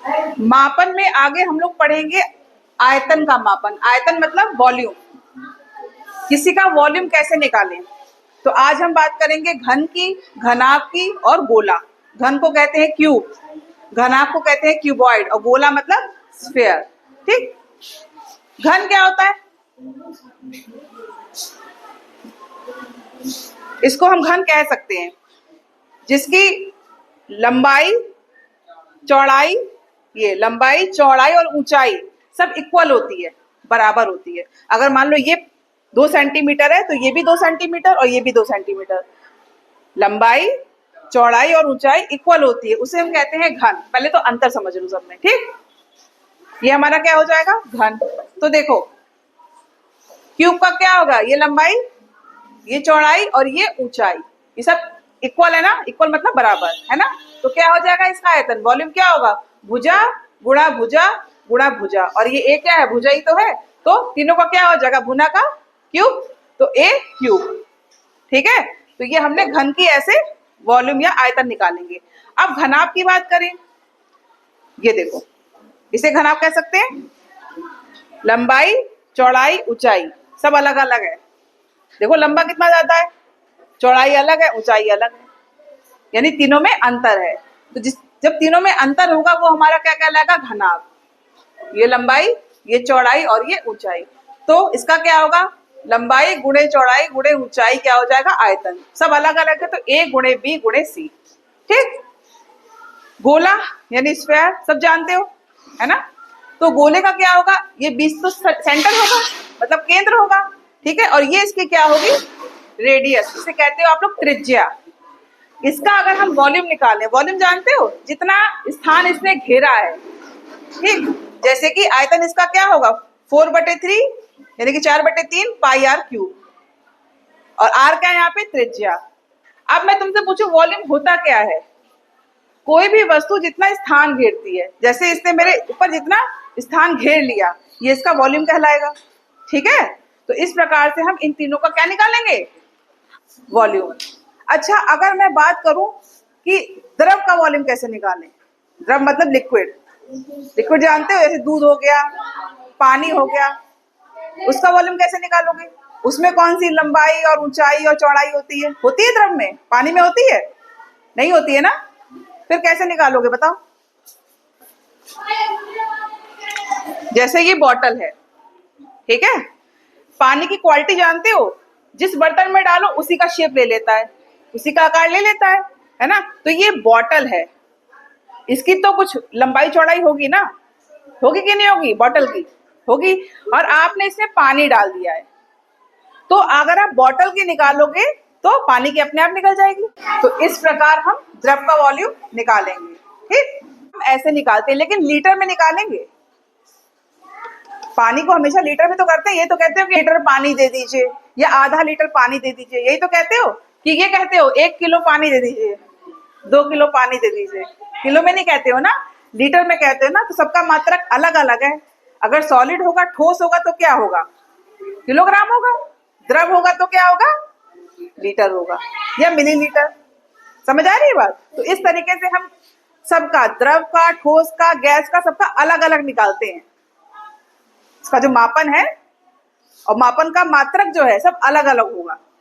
मापन में आगे हम लोग पढ़ेंगे आयतन का मापन। आयतन मतलब वॉल्यूम, किसी का वॉल्यूम कैसे निकालें। तो आज हम बात करेंगे घन की, घनाभ की और गोला। घन को कहते हैं क्यूब, घनाभ को कहते हैं क्यूबॉइड और गोला मतलब स्फीयर। ठीक, घन क्या होता है? इसको हम घन कह सकते हैं जिसकी लंबाई, चौड़ाई, ये लंबाई, चौड़ाई और ऊंचाई सब इक्वल होती है, बराबर होती है। अगर मान लो ये 2 सेंटीमीटर है तो ये भी 2 सेंटीमीटर और ये भी 2 सेंटीमीटर, लंबाई, चौड़ाई और ऊंचाई इक्वल होती है, उसे हम कहते हैं घन। पहले तो अंतर समझ लो सब में। ठीक, ये हमारा क्या हो जाएगा? घन। तो देखो क्यूब का क्या होगा? ये लंबाई, ये चौड़ाई और ये ऊंचाई, ये सब इक्वल है ना। इक्वल मतलब बराबर है ना। तो क्या हो जाएगा इसका आयतन? वॉल्यूम क्या होगा? भुजा गुणा भुजा गुणा भुजा, और ये ए क्या है? भुजा ही तो है। तो तीनों का क्या हो जाएगा? भुना का क्यूब, तो ए क्यूब। ठीक है, तो ये हमने घन की ऐसे वॉल्यूम या आयतन निकालेंगे। अब घनाभ की बात करें, ये देखो, इसे घनाभ कह सकते हैं। लंबाई, चौड़ाई, ऊंचाई सब अलग अलग है। देखो लंबा कितना ज्यादा है, चौड़ाई अलग है, ऊंचाई अलग है, यानी तीनों में अंतर है। तो जब तीनों में अंतर होगा वो हमारा क्या कहलाएगा? घनाभ। ये लंबाई, ये चौड़ाई और ये ऊंचाई, तो इसका क्या होगा? लंबाई गुणे चौड़ाई गुणे ऊंचाई क्या हो जाएगा? आयतन। सब अलग अलग है तो ए गुणे बी गुणे सी। ठीक, गोला यानी स्क्वायर सब जानते हो है ना। तो गोले का क्या होगा? ये बीच तो सेंटर होगा, मतलब केंद्र होगा। ठीक है, और ये इसकी क्या होगी? रेडियस, इसे कहते हो आप लोग त्रिज्या। इसका अगर हम वॉल्यूम निकालें, वॉल्यूम जानते हो? जितना स्थान इसने घेरा है। ठीक, जैसे कि आयतन इसका क्या होगा? 4/3 यानी कि 4/3 पाई आर क्यूब, और आर क्या है यहाँ पे? त्रिज्या। अब मैं तुमसे पूछूं वॉल्यूम होता क्या है? कोई भी वस्तु जितना स्थान घेरती है, जैसे इसने मेरे ऊपर जितना स्थान घेर लिया, ये इसका वॉल्यूम कहलाएगा। ठीक है, तो इस प्रकार से हम इन तीनों का क्या निकालेंगे? वॉल्यूम। अच्छा, अगर मैं बात करूं कि द्रव का वॉल्यूम कैसे निकालें? द्रव मतलब लिक्विड। लिक्विड जानते हो, जैसे दूध हो गया, पानी हो गया, उसका वॉल्यूम कैसे निकालोगे? उसमें कौन सी लंबाई और ऊंचाई और चौड़ाई होती है? होती है द्रव में? पानी में होती है? नहीं होती है ना। फिर कैसे निकालोगे बताओ? जैसे ये बॉटल है, ठीक है, पानी की क्वालिटी जानते हो? जिस बर्तन में डालो उसी का शेप ले लेता है, उसी का आकार ले लेता है ना। तो ये बॉटल है, इसकी तो कुछ लंबाई चौड़ाई होगी ना, होगी कि नहीं होगी? बॉटल की होगी। और आपने इसमें पानी डाल दिया है, तो अगर आप बॉटल की निकालोगे तो पानी की अपने आप निकल जाएगी। तो इस प्रकार हम द्रव का वॉल्यूम निकालेंगे। ठीक, हम ऐसे निकालते हैं, लेकिन लीटर में निकालेंगे। पानी को हमेशा लीटर में तो करते हैं, ये तो कहते हो कि लीटर पानी दे दीजिए या आधा लीटर पानी दे दीजिए, यही तो कहते हो। कि ये कहते हो 1 किलो पानी दे दीजिए, 2 किलो पानी दे दीजिए, किलो में नहीं कहते हो ना, लीटर में कहते हो ना। तो सबका मात्रक अलग अलग है। अगर सॉलिड होगा, ठोस होगा तो क्या होगा? किलोग्राम होगा। द्रव होगा तो क्या होगा? लीटर होगा या मिलीलीटर। समझ आ रही है बात? तो इस तरीके से हम सबका, द्रव का, ठोस का, गैस का, सबका अलग अलग निकालते हैं। इसका जो मापन है और मापन का मात्रक जो है सब अलग अलग होगा।